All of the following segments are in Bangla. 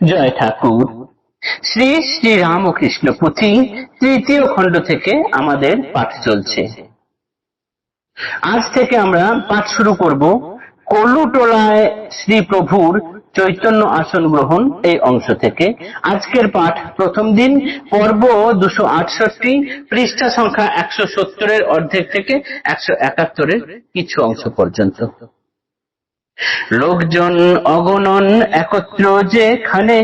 জয় ঠাকুর। শ্রী শ্রী রামকৃষ্ণ পুঁথি তৃতীয় খণ্ড থেকে আমাদের পাঠ চলছে। আজ থেকে আমরা পাঠ শুরু করব কলুটোলায় শ্রী প্রভুর চৈতন্য আসন গ্রহণ এই অংশ থেকে। আজকের পাঠ প্রথম দিন, পর্ব 268, পৃষ্ঠা সংখ্যা 170 অর্ধেক থেকে 171 কিছু অংশ পর্যন্ত। লোকজন অগণন একত্র যেখানে,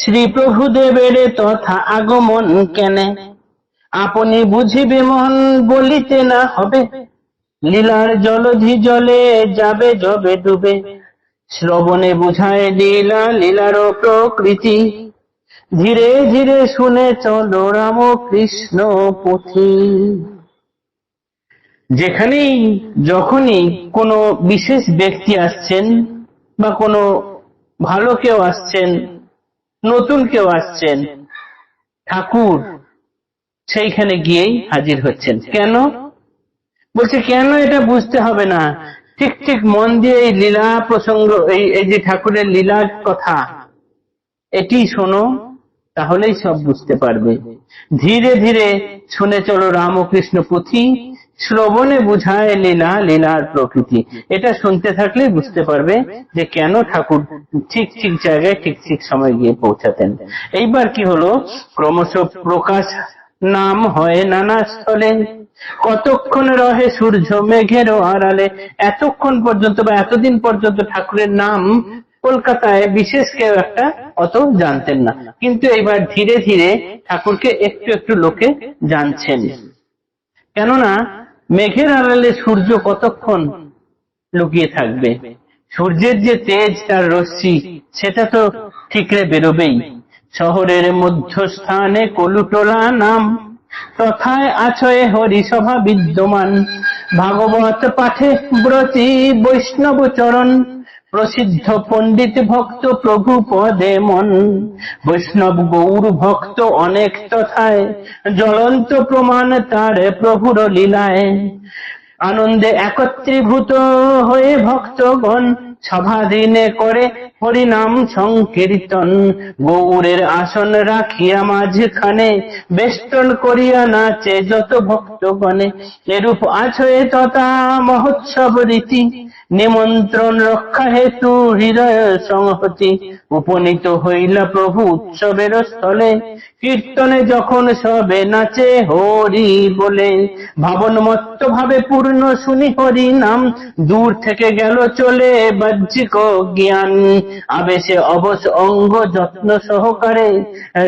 শ্রী প্রভুদেবের তথা আগমন কেনে, আপনি বুঝিবে মন বলিতে না হবে, লীলার জলধি জলে যাবে যবে ডুবে, শ্রবণে বুঝায় লীলা লীলারও প্রকৃতি, ধীরে ধীরে শুনে চলো রামকৃষ্ণ পুঁথি। যেখানেই যখনই কোনো বিশেষ ব্যক্তি আসছেন বা কোনো ভালো কেউ আসছেন, নতুন কেউ আসছেন, ঠাকুর সেইখানে গিয়েই হাজির হচ্ছেন। কেন বলছে, কেন এটা বুঝতে হবে না, ঠিক ঠিক মন দিয়ে এই লীলা প্রসঙ্গ, এই যে ঠাকুরের লীলার কথা এটি শোনো, তাহলেই সব বুঝতে পারবে। ধীরে ধীরে শুনে চলো রামকৃষ্ণ পুঁথি, শ্রবণে বুঝায় লীলা লীলার প্রকৃতি। এটা শুনতে থাকলে বুঝতে পারবে যে কেন ঠাকুর ঠিক ঠিক জায়গায় ঠিক ঠিক সময় গিয়ে পৌঁছাতেন। এইবার কি হলো, ক্রমশ প্রকাশ নাম হয় নানা স্থলে, কতক্ষণ রহে সূর্য মেঘের আড়ালে। এতক্ষণ পর্যন্ত বা এতদিন পর্যন্ত ঠাকুরের নাম কলকাতায় বিশেষ কেউ একটা অত জানতেন না, কিন্তু এইবার ধীরে ধীরে ঠাকুরকে একটু একটু লোকে জানছেন। কেননা মেঘের আড়ালে সূর্য কতক্ষণ লুকিয়ে থাকবে, সূর্যের যে তেজ, তার রশ্মি, সেটা তো ঠিকরে বেরোবেই। শহরের মধ্যস্থানে কলুটোলা নাম, তথায় আছয়ে হরিসভা বিদ্যমান, ভাগবত পাঠে ব্রতী বৈষ্ণব চরণ, প্রসিদ্ধ পণ্ডিত ভক্ত প্রভু পদে মন, বৈষ্ণব গৌর ভক্ত অনেক তথায়, জ্বলন্ত প্রমাণ তার প্রভুর লীলায়। আনন্দে একত্রীভূত হয়ে ভক্তগণ, সভাধীনে করে হরিনাম সংকীর্তন, গৌরের আসন রাখিয়া মাঝখানে, বেষ্টন করিয়া নাচে যত ভক্তগণে। এরূপ আছয়ে তথা মহোৎসব রীতি, নিমন্ত্রণ রক্ষা হেতু হৃদয় সংহতি, উপনীত হইলা প্রভু উৎসবের স্থলে, কীর্তনে যখন সবে নাচে হরি বলে, ভাবনমত্ত ভাবে পূর্ণ শুনি হরি নাম, দূর থেকে গেল চলে বাহ্যিক জ্ঞান, আবেশে অবশ অঙ্গ যত্ন সহকারে,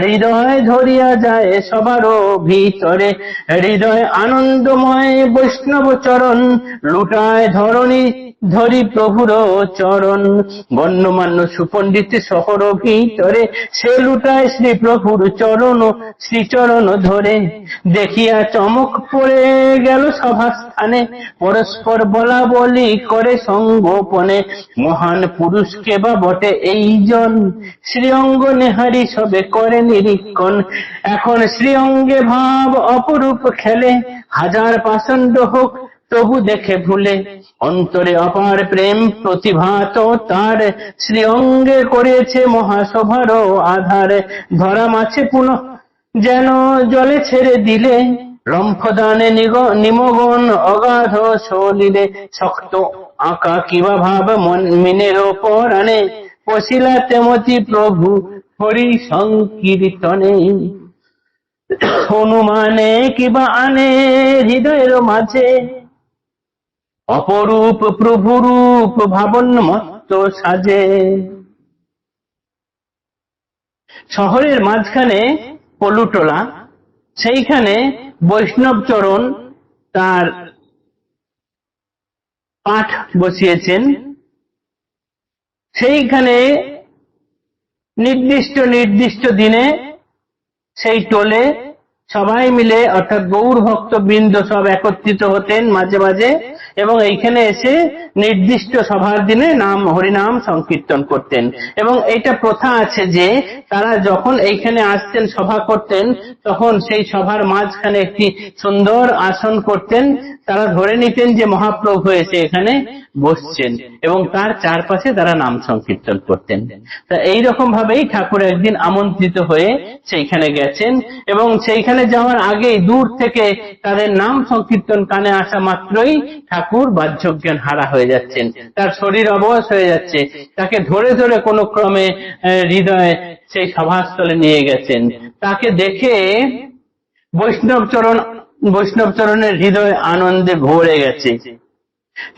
হৃদয় ধরিয়া যায় সবারও ভিতরে, হৃদয় আনন্দময় বৈষ্ণব চরণ, লুটায় ধরণী ধরি প্রভুর চরণ, গণ্যমান্য সুপণ্ডিত শহর ভিতরে, সে লুটায় শ্রী প্রভুর চরণ, শ্রীচরণ ধরে। দেখিয়া চমক পড়ে গেল সভাস্থানে, পরস্পর বলা বলি করে সঙ্গোপনে, মহান পুরুষকে বা বটে এইজন, শ্রীঅঙ্গ নেহারি সবে করে নিরীক্ষণ। এখন শ্রীঅঙ্গে ভাব অপরূপ খেলে, হাজার পাষণ্ড হোক তবু দেখে ভুলে, অন্তরে অপার প্রেম প্রতিভাত তার, শ্রীঅঙ্গে করেছে মহাসভার আধার। ধরা মাছে পুনঃ যেন জলে ছেড়ে দিলে, লম্ফদানে নিমগন অগাধ সলিলে, শক্ত আঁকা কিবা ভাব মিনের ওপর আনে, পশিলা তেমতি প্রভু হরি সংকীর্তনে। হনুমানে কিবা আনে হৃদয়ের মাঝে, অপরূপ প্রভুরূপ ভাবন্মত্ত সাজে। শহরের মাঝখানে কলুটোলা, সেইখানে বৈষ্ণব চরণ তার পাঠ বসিয়েছেন। সেইখানে নির্দিষ্ট নির্দিষ্ট দিনে সেই টোলে সবাই মিলে, অর্থাৎ গৌর ভক্তবৃন্দ সব একত্রিত হতেন মাঝে মাঝে, এবং এইখানে এসে নির্দিষ্ট সভার দিনে নাম হরিনাম সংকীর্তন করতেন। এবং এইটা প্রথা আছে যে তারা যখন এইখানে আসতেন সভা করতেন, তখন সেই সভার মাঝখানে একটি সুন্দর আসন করতেন, তারা ধরে নিতেন যে মহাপ্রভু এসে এখানে বসছেন এবং তার চারপাশে তারা নাম সংকীর্তন করতেন। তা এইরকম ভাবেই ঠাকুর একদিন আমন্ত্রিত হয়ে সেইখানে গেছেন এবং সেইখানে যাওয়ার আগেই দূর থেকে তাদের নাম সংকীর্তন কানে আসা মাত্রই ঠাকুর বাহ্যজ্ঞান হারা হয়ে যাচ্ছেন, তার শরীর অবশ হয়ে যাচ্ছে। তাকে ধরে ধরে কোনো ক্রমে হৃদয়ে সেই সভাস্থলে নিয়ে গেছেন। তাকে দেখে বৈষ্ণবচরণের হৃদয় আনন্দে ভরে গেছে।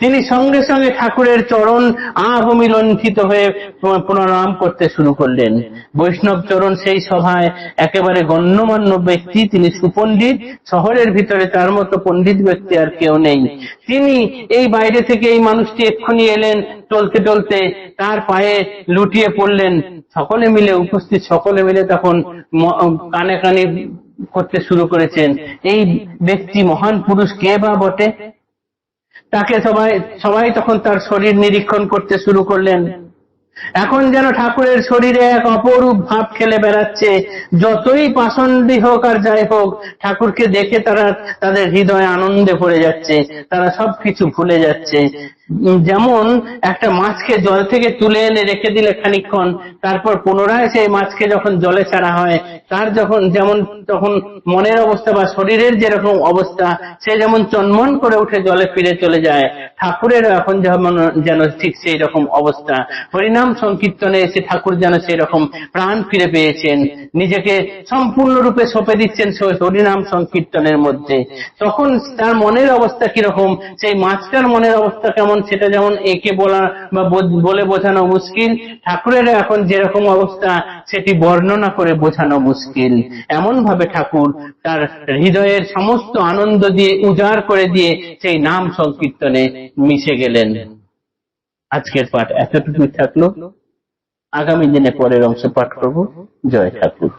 তিনি সঙ্গে সঙ্গে ঠাকুরের চরণ আভূমিলণ্ঠিত হয়ে প্রণাম করতে শুরু করলেন। বৈষ্ণবচরণ সেই সভায় একেবারে গণ্যমান্য ব্যক্তি, তিনি সুপণ্ডিত, শহরের ভিতরে তার মতো পণ্ডিত ব্যক্তি আর কেউ নেই। তিনি এই বাইরে থেকে এই মানুষটি এক্ষুনি এলেন, চলতে চলতে তার পায়ে লুটিয়ে পড়লেন। সকলে মিলে উপস্থিত সকলে মিলে তখন কানে কানে করতে শুরু করেছেন, এই ব্যক্তি মহান পুরুষ কে বা বটে। তাকে সবাই তখন তার শরীর নিরীক্ষণ করতে শুরু করলেন। এখন যেন ঠাকুরের শরীরে এক অপরূপ ভাব খেলে বেড়াচ্ছে। যতই পাষণ্ডী হোক আর যাই হোক, ঠাকুরকে দেখে তাদের হৃদয়ে আনন্দে ভরে যাচ্ছে, তারা সবকিছু ভুলে যাচ্ছে। যেমন একটা মাছকে জল থেকে তুলে এনে রেখে দিলে খানিকক্ষণ, তারপর পুনরায় সেই মাছকে যখন জলে ছাড়া হয়, তার যেমন তখন মনের অবস্থা বা শরীরের যেরকম অবস্থা, সে যেমন চনমন করে উঠে জলে ফিরে চলে যায়, ঠাকুরের এখন যেন ঠিক সেই রকম অবস্থা। হরিনাম সংকীর্তনে এসে ঠাকুর যেন সেই রকম প্রাণ ফিরে পেয়েছেন, নিজেকে সম্পূর্ণরূপে সঁপে দিচ্ছেন হরিনাম সংকীর্তনের মধ্যে। তখন তার মনের অবস্থা কিরকম, সেই মাছটার মনের অবস্থা কেমন, সেটা যেমন একে বলা বা বলে বোঝানো মুশকিল, ঠাকুরের এখন যেরকম অবস্থা সেটি বর্ণনা করে বোঝানো মুশকিল। এমন ভাবে ঠাকুর তার হৃদয়ের সমস্ত আনন্দ দিয়ে উজাড় করে দিয়ে সেই নাম সংকীর্তনে মিশে গেলেন। আজকের পাঠ এতটুকুই থাকলো, আগামী দিনে পরের অংশ পাঠ করব। জয় ঠাকুর।